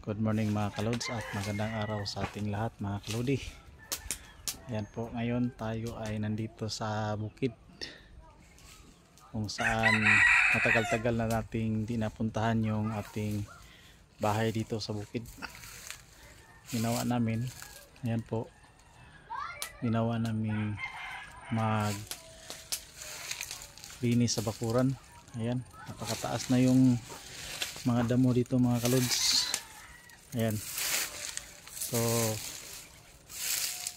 Good morning mga kalods at magandang araw sa ating lahat mga kalodi. Ayan po, ngayon tayo ay nandito sa bukid kung saan matagal-tagal na nating di napuntahan yung ating bahay dito sa bukid. Ginawa namin, ayan po, ginawa namin mag linis sa bakuran. Ayan, napakataas na yung mga damo dito mga kalods. Ayan, so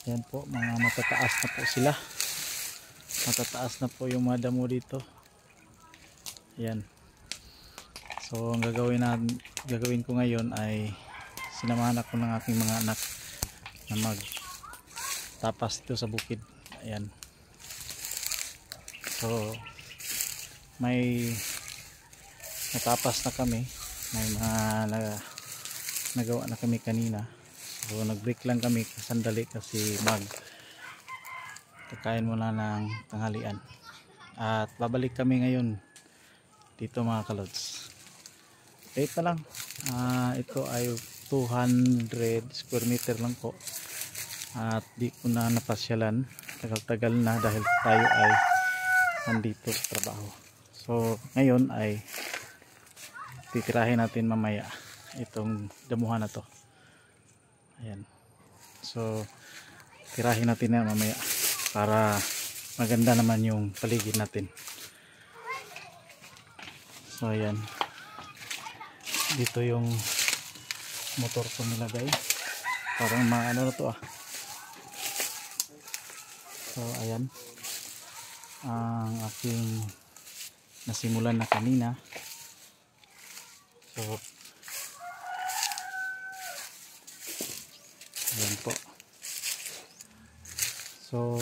ayan po, mga matataas na po sila, matataas na po yung mga damo dito. Ayan, so ang gagawin ko ngayon ay sinamahan ako ng aking mga anak na magtapas dito sa bukid. Ayan, so may natapas na kami, may mga nagawa na kami kanina. So nag-break lang kami sandali kasi kakain muna ng tanghalian at babalik kami ngayon dito mga kalods. Wait na lang, ito ay 200 square meter lang po at di ko na napasyalan, tagal-tagal na dahil tayo ay nandito sa trabaho. So ngayon ay titirahin natin mamaya itong damuhan na to. Ayan, so tirahin natin na mamaya para maganda naman yung paligid natin. So ayan, dito yung motor ko nilagay, parang mga ano na to So ayan ang aking nasimulan na kanina. So ayan po, so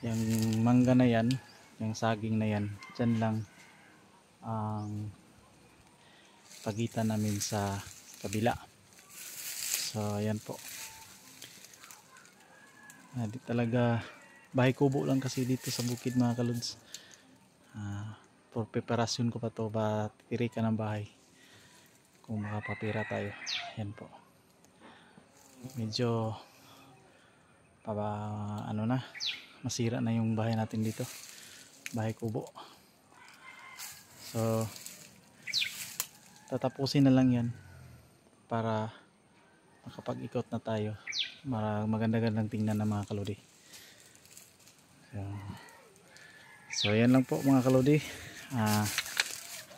yung mangga na yan, yung saging na yan, dyan lang ang pagitan namin sa kabila. So ayan po, di talaga bahay kubo lang kasi dito sa bukid mga kalods. For preparasyon ko pa to, ba titiri ka ng bahay kung makapapira tayo. Ayan po, medyo ano na, masira na yung bahay natin dito, bahay kubo. So tatapusin na lang yan para makapag-ikot na tayo, maganda-gandang tingnan ng mga kalodi. So yan lang po mga kalodi,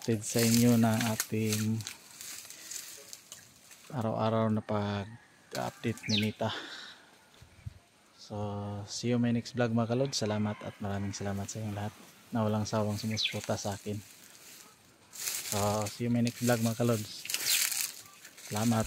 sa inyo na ating araw-araw na pag-update ni Nita. So see you my next vlog mga kalod. Salamat at maraming salamat sa inyong lahat na walang sawang sumusuporta sa akin. So see you my next vlog mga kalod. Salamat.